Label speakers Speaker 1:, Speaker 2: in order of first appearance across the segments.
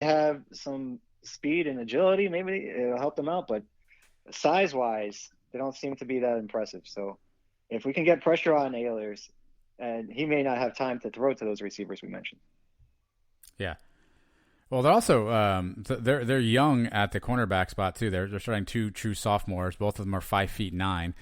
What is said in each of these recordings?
Speaker 1: have some speed and agility, maybe it'll help them out. But size-wise, they don't seem to be that impressive. So if we can get pressure on Ehlers, and he may not have time to throw to those receivers we mentioned.
Speaker 2: Yeah. Well, they're also they're young at the cornerback spot too. They're starting two true sophomores. Both of them are 5'9".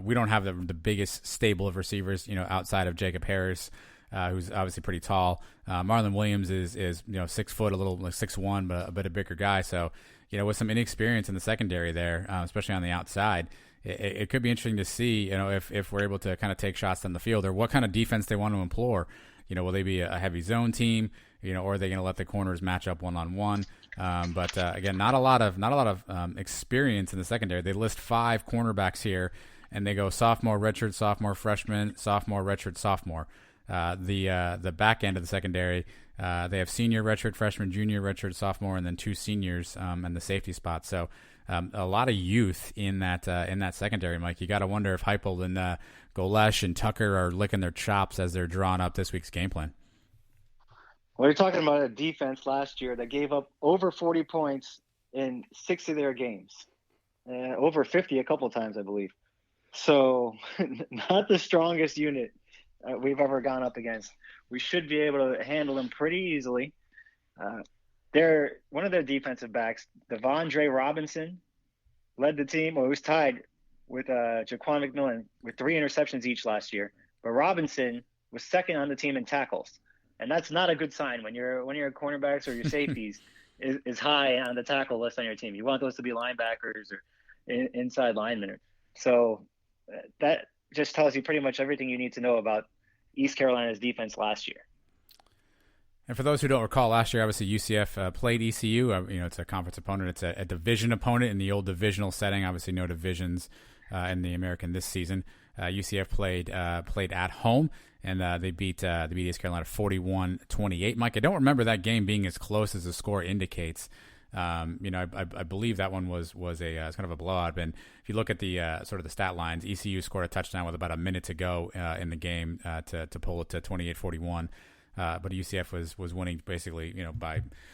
Speaker 2: We don't have the biggest stable of receivers, outside of Jacob Harris, who's obviously pretty tall. Marlon Williams is 6 foot, a little like 6'1", but a bit a bigger guy. So, with some inexperience in the secondary there, especially on the outside, it could be interesting to see, if we're able to kind of take shots on the field, or what kind of defense they want to employ. Will they be a heavy zone team, or are they going to let the corners match up one-on-one? But again, not a lot of experience in the secondary. They list 5 cornerbacks here, and they go sophomore, redshirt, sophomore, freshman, sophomore, redshirt, sophomore. The back end of the secondary, they have senior, redshirt, freshman, junior, redshirt, sophomore, and then 2 seniors in the safety spot. So a lot of youth in that secondary, Mike. You got to wonder if Heupel and Golic and Tucker are licking their chops as they're drawing up this week's game plan.
Speaker 1: Well, you're talking about a defense last year that gave up over 40 points in 6 of their games, over 50 a couple of times, I believe. So not the strongest unit we've ever gone up against. We should be able to handle them pretty easily. One of their defensive backs, Devondre Robinson, led the team. Well, he was tied with Jaquan McMillan with 3 interceptions each last year. But Robinson was second on the team in tackles. And that's not a good sign when your cornerbacks or your safeties is high on the tackle list on your team. You want those to be linebackers or inside linemen. So that just tells you pretty much everything you need to know about East Carolina's defense last year.
Speaker 2: And for those who don't recall, last year, obviously, UCF played ECU. It's a conference opponent. It's a division opponent in the old divisional setting. Obviously, no divisions in the American this season. UCF played at home, and they beat East Carolina 41-28. Mike, I don't remember that game being as close as the score indicates. I believe that one was it's kind of a blowout. And if you look at the sort of the stat lines, ECU scored a touchdown with about a minute to go in the game to pull it to 28-41. But UCF was winning basically,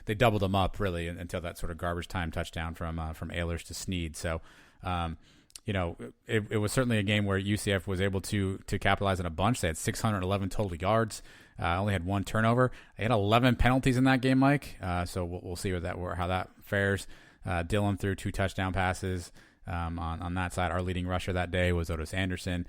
Speaker 2: they doubled them up really until that sort of garbage time touchdown from Ehlers to Snead. So, it was certainly a game where UCF was able to capitalize on a bunch. They had 611 total yards, only had 1 turnover. They had 11 penalties in that game, Mike. So we'll see how that fares. Dillon threw 2 touchdown passes on that side. Our leading rusher that day was Otis Anderson.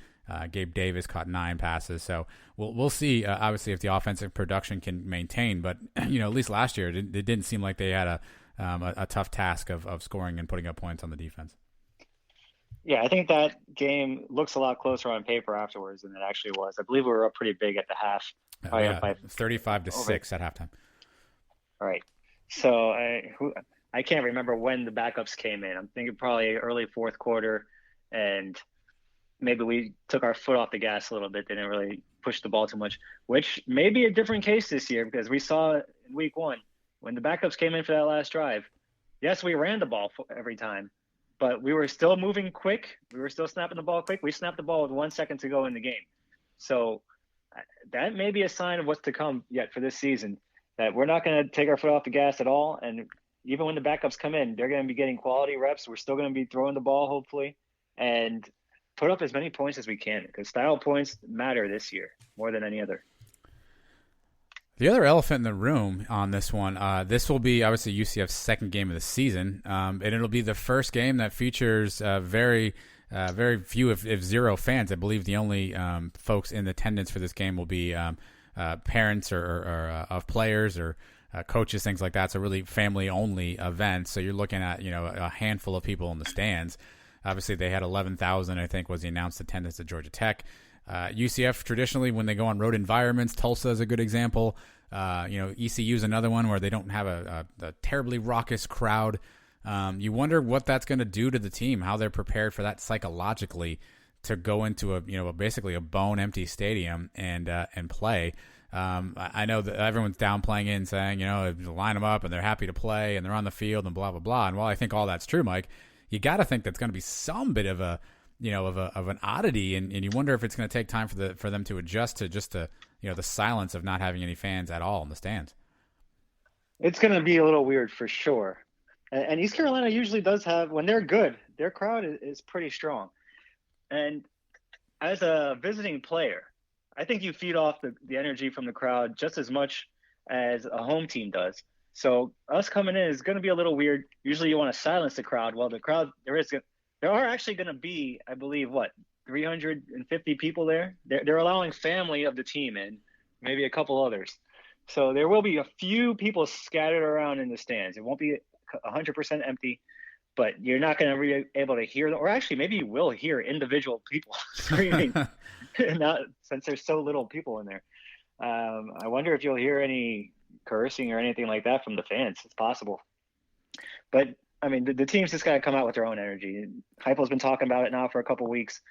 Speaker 2: Gabe Davis caught 9 passes. So we'll see, obviously, if the offensive production can maintain. But, at least last year, it didn't seem like they had a tough task of scoring and putting up points on the defense.
Speaker 1: Yeah, I think that game looks a lot closer on paper afterwards than it actually was. I believe we were up pretty big at the half.
Speaker 2: Yeah, 35-6 at halftime.
Speaker 1: All right. So I can't remember when the backups came in. I'm thinking probably early fourth quarter, and maybe we took our foot off the gas a little bit. They didn't really push the ball too much, which may be a different case this year because we saw in week 1 when the backups came in for that last drive. Yes, we ran the ball every time, but we were still moving quick. We were still snapping the ball quick. We snapped the ball with 1 second to go in the game. So that may be a sign of what's to come yet for this season, that we're not going to take our foot off the gas at all. And even when the backups come in, they're going to be getting quality reps. We're still going to be throwing the ball, hopefully, and put up as many points as we can because style points matter this year more than any other.
Speaker 2: The other elephant in the room on this one, this will be obviously UCF's second game of the season, and it'll be the first game that features very few, if zero, fans. I believe the only folks in attendance for this game will be parents or of players or coaches, things like that. So really family-only event. So you're looking at a handful of people in the stands. Obviously, they had 11,000, I think, was the announced attendance at Georgia Tech. UCF traditionally, when they go on road environments, Tulsa is a good example. ECU is another one where they don't have a terribly raucous crowd. You wonder what that's going to do to the team, how they're prepared for that psychologically to go into basically a bone empty stadium and play. I know that everyone's downplaying it and saying, line them up and they're happy to play and they're on the field and blah, blah, blah. And while I think all that's true, Mike, you got to think that's going to be some bit of a, of an oddity, and you wonder if it's going to take time for them to adjust to just the silence of not having any fans at all in the stands.
Speaker 1: It's going to be a little weird for sure. And East Carolina usually does have, when they're good, their crowd is pretty strong. And as a visiting player, I think you feed off the energy from the crowd just as much as a home team does. So us coming in is going to be a little weird. Usually you want to silence the crowd. Well, the crowd there are actually going to be, I believe, what 350 people there. They're allowing family of the team in, maybe a couple others. So there will be a few people scattered around in the stands. It won't be 100% empty, but you're not going to be able to hear them, or actually maybe you will hear individual people screaming not, since there's so little people in there. I wonder if you'll hear any cursing or anything like that from the fans. It's possible. But I mean, the team's just got to come out with their own energy. Heupel's been talking about it now for a couple weeks.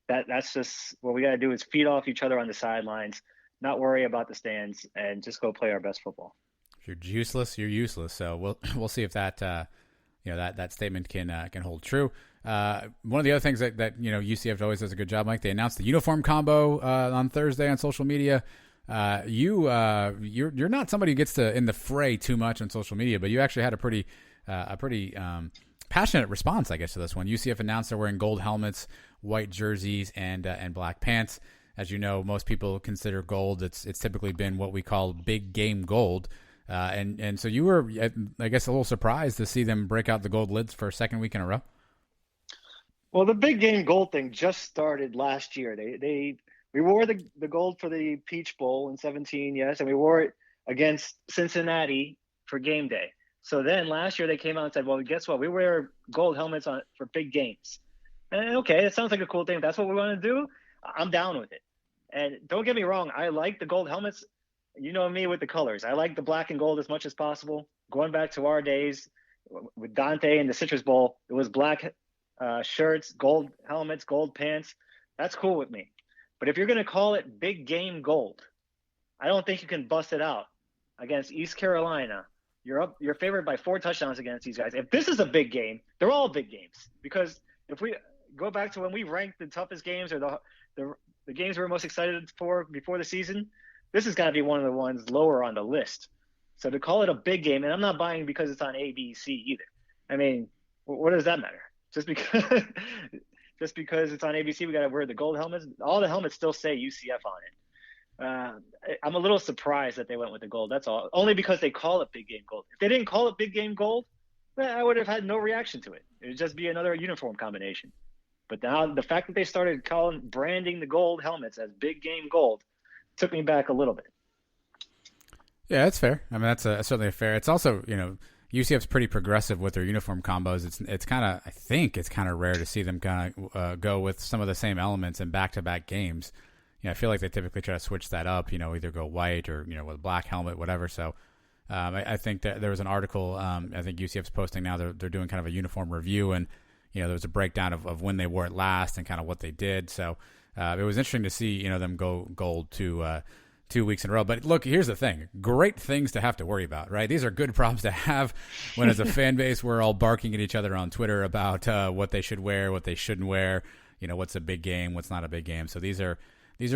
Speaker 1: That's just what we got to do is feed off each other on the sidelines, not worry about the stands, and just go play our best football.
Speaker 2: If you're useless, you're useless. So we'll see if that that statement can hold true. One of the other things that UCF always does a good job, Mike. They announced the uniform combo on Thursday on social media. You're not somebody who gets in the fray too much on social media, but you actually had a pretty passionate response, I guess, to this one. UCF announced they're wearing gold helmets, white jerseys, and black pants. As you know, most people consider gold. It's typically been what we call big game gold. And so you were, I guess, a little surprised to see them break out the gold lids for a second week in a row.
Speaker 1: Well, the big game gold thing just started last year. We wore the gold for the Peach Bowl in 17, yes, and we wore it against Cincinnati for game day. So then last year they came out and said, well, guess what? We wear gold helmets for big games. And okay, it sounds like a cool thing. If that's what we want to do, I'm down with it. And don't get me wrong, I like the gold helmets. You know me with the colors. I like the black and gold as much as possible. Going back to our days with Dante and the Citrus Bowl, it was black shirts, gold helmets, gold pants. That's cool with me. But if you're going to call it big game gold, I don't think you can bust it out against East Carolina. You're favored by 4 touchdowns against these guys. If this is a big game, they're all big games. Because if we go back to when we ranked the toughest games or the games we were most excited for before the season, this has got to be one of the ones lower on the list. So to call it a big game, and I'm not buying because it's on ABC either. I mean, what does that matter? Just because it's on ABC, we got to wear the gold helmets. All the helmets still say UCF on it. I'm a little surprised that they went with the gold. That's all. Only because they call it big game gold. If they didn't call it big game gold, I would have had no reaction to it. It would just be another uniform combination. But now the fact that they started branding the gold helmets as big game gold took me back a little bit.
Speaker 2: Yeah, that's fair. I mean, that's certainly fair. It's also, UCF's pretty progressive with their uniform combos. It's kind of, I think it's kind of rare to see them kind of go with some of the same elements in back-to-back games. I feel like they typically try to switch that up, either go white or, with a black helmet, whatever. So I think that there was an article, I think UCF's posting now, they're doing kind of a uniform review, and, there was a breakdown of when they wore it last and kind of what they did. So it was interesting to see, them go gold 2 weeks in a row. But look, here's the thing. Great things to have to worry about, right? These are good problems to have when as a fan base, we're all barking at each other on Twitter about what they should wear, what they shouldn't wear, what's a big game, what's not a big game. So these are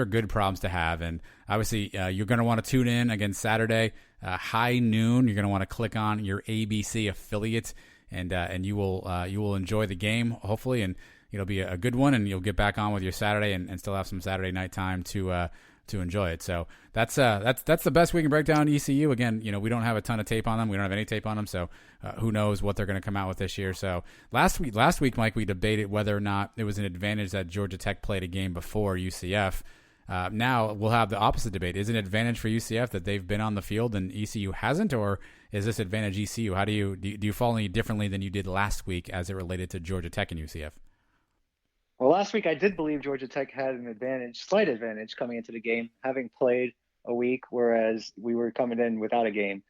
Speaker 2: good problems to have. And obviously you're going to want to tune in again Saturday, high noon. You're going to want to click on your ABC affiliate, and you will enjoy the game, hopefully, and it'll be a good one, and you'll get back on with your Saturday and still have some Saturday night time to enjoy it. So that's the best we can break down ECU. Again, we don't have a ton of tape on them. We don't have any tape on them. So who knows what they're going to come out with this year. So last week, Mike, we debated whether or not it was an advantage that Georgia Tech played a game before UCF. Now we'll have the opposite debate. Is it an advantage for UCF that they've been on the field and ECU hasn't, or is this advantage ECU? How do you fall any differently than you did last week as it related to Georgia Tech and UCF?
Speaker 1: Well, last week I did believe Georgia Tech had slight advantage coming into the game, having played a week, whereas we were coming in without a game.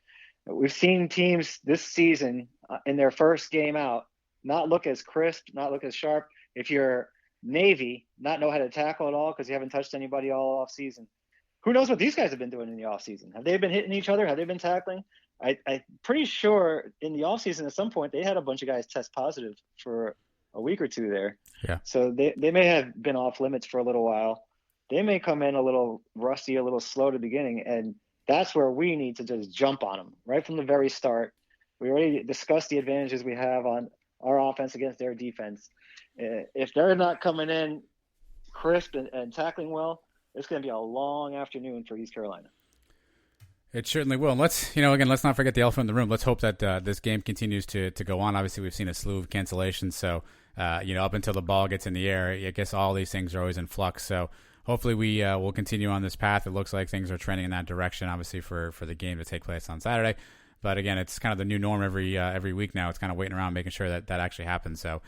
Speaker 1: We've seen teams this season in their first game out not look as crisp, not look as sharp. If you're Navy, not know how to tackle at all because you haven't touched anybody all off season. Who knows what these guys have been doing in the off season? Have they been hitting each other? Have they been tackling? I'm pretty sure in the off season at some point they had a bunch of guys test positive for a week or two there.
Speaker 2: Yeah.
Speaker 1: So they may have been off limits for a little while. They may come in a little rusty, a little slow to the beginning. And That's where we need to just jump on them right from the very start. We already discussed the advantages we have on our offense against their defense. If they're not coming in crisp and tackling well, it's going to be a long afternoon for East Carolina.
Speaker 2: It certainly will. And let's not forget the elephant in the room. Let's hope that this game continues to go on. Obviously, we've seen a slew of cancellations. So, up until the ball gets in the air, I guess all these things are always in flux. So hopefully we will continue on this path. It looks like things are trending in that direction, obviously, for the game to take place on Saturday. But again, it's kind of the new norm every week now. It's kind of waiting around, making sure that actually happens. So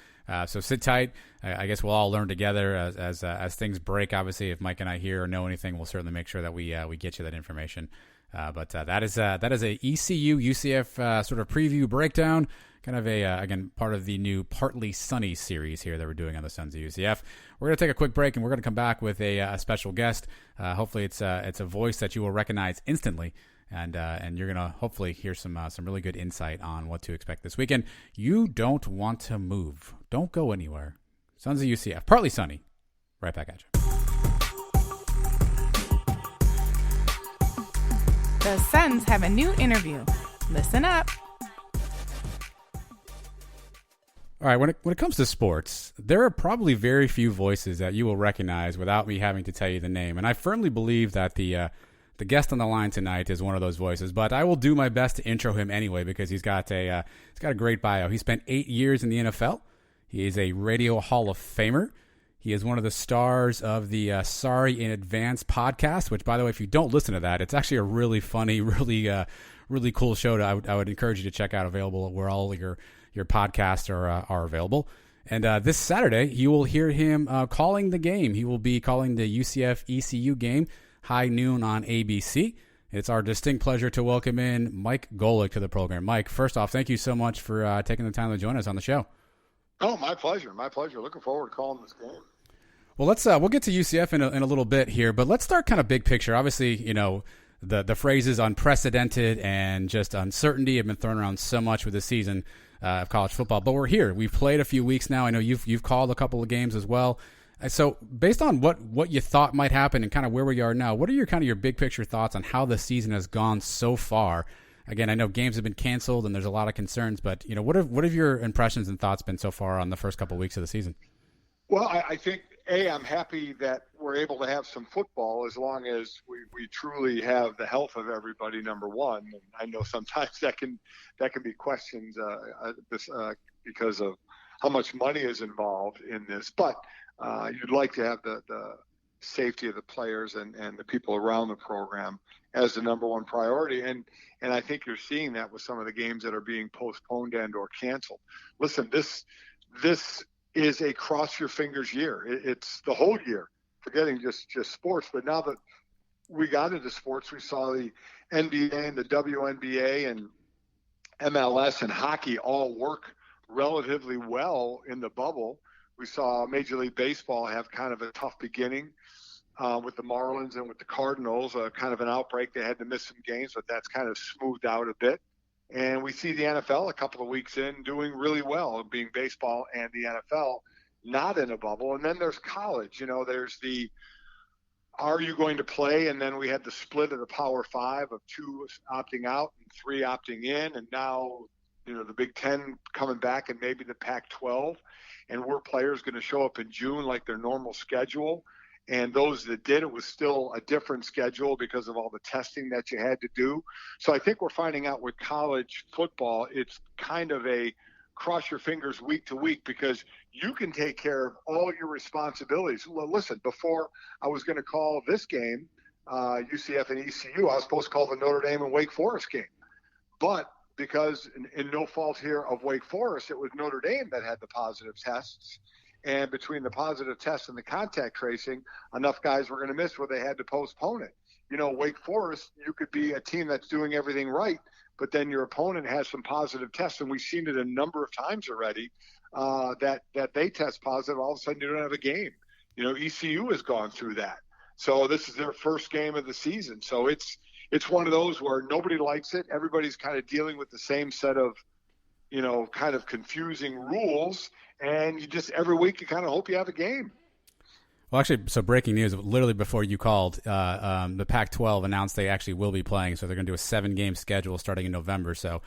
Speaker 2: sit tight. I guess we'll all learn together as things break. Obviously, if Mike and I hear or know anything, we'll certainly make sure that we get you that information. But that is a ECU UCF sort of preview breakdown, kind of again part of the new Partly Sonny series here that we're doing on the Sons of UCF. We're going to take a quick break and we're going to come back with a special guest. Hopefully it's a voice that you will recognize instantly, and you're going to hopefully hear some really good insight on what to expect this weekend. You don't want to move. Don't go anywhere. Sons of UCF, Partly Sonny. Right back at you.
Speaker 3: The Suns have a new interview. Listen up.
Speaker 2: All right, when it comes to sports, there are probably very few voices that you will recognize without me having to tell you the name. And I firmly believe that the guest on the line tonight is one of those voices. But I will do my best to intro him anyway because he's got a great bio. He spent 8 years in the NFL. He is a Radio Hall of Famer. He is one of the stars of the Sorry in Advance podcast, which, by the way, if you don't listen to that, it's actually a really funny, really cool show. I would encourage you to check out, available where all your podcasts are available. And this Saturday, you will hear him calling the game. He will be calling the UCF ECU game, high noon on ABC. It's our distinct pleasure to welcome in Mike Golic to the program. Mike, first off, thank you so much for taking the time to join us on the show.
Speaker 4: Oh, my pleasure. My pleasure. Looking forward to calling this game.
Speaker 2: Well, we'll get to UCF in a little bit here, but let's start kind of big picture. Obviously, the phrases unprecedented and just uncertainty have been thrown around so much with this season of college football. But we're here. We've played a few weeks now. I know you've called a couple of games as well. So based on what you thought might happen and kind of where we are now, what are your big picture thoughts on how the season has gone so far? Again, I know games have been canceled and there's a lot of concerns, but what have your impressions and thoughts been so far on the first couple of weeks of the season?
Speaker 4: Well, I think I'm happy that we're able to have some football as long as we truly have the health of everybody. Number one, and I know sometimes that can be questions because of how much money is involved in this, but you'd like to have the safety of the players and the people around the program as the number one priority. And I think you're seeing that with some of the games that are being postponed and or canceled. Listen, this is a cross your fingers year. It's the whole year, forgetting just sports. But now that we got into sports, we saw the NBA and the WNBA and MLS and hockey all work relatively well in the bubble. We saw Major League Baseball have kind of a tough beginning with the Marlins and with the Cardinals, kind of an outbreak. They had to miss some games, but that's kind of smoothed out a bit. And we see the NFL a couple of weeks in doing really well, being baseball and the NFL not in a bubble. And then there's college. There's the are you going to play? And then we had the split of the Power Five of 2 opting out and 3 opting in. And now, the Big Ten coming back and maybe the Pac-12. And were players going to show up in June like their normal schedule? And those that did, it was still a different schedule because of all the testing that you had to do. So I think we're finding out with college football, it's kind of a cross your fingers week to week because you can take care of all your responsibilities. Well, listen, before I was going to call this game, UCF and ECU, I was supposed to call the Notre Dame and Wake Forest game. But because in no fault here of Wake Forest, it was Notre Dame that had the positive tests. And between the positive tests and the contact tracing, enough guys were going to miss where they had to postpone it. Wake Forest, you could be a team that's doing everything right, but then your opponent has some positive tests. And we've seen it a number of times already that they test positive. All of a sudden, you don't have a game. ECU has gone through that. So this is their first game of the season. So it's one of those where nobody likes it. Everybody's kind of dealing with the same set of, kind of confusing rules. And you just every week you kind of hope you have a game.
Speaker 2: Well, actually, so breaking news, literally before you called, the Pac-12 announced they actually will be playing. So they're going to do a 7-game schedule starting in November. So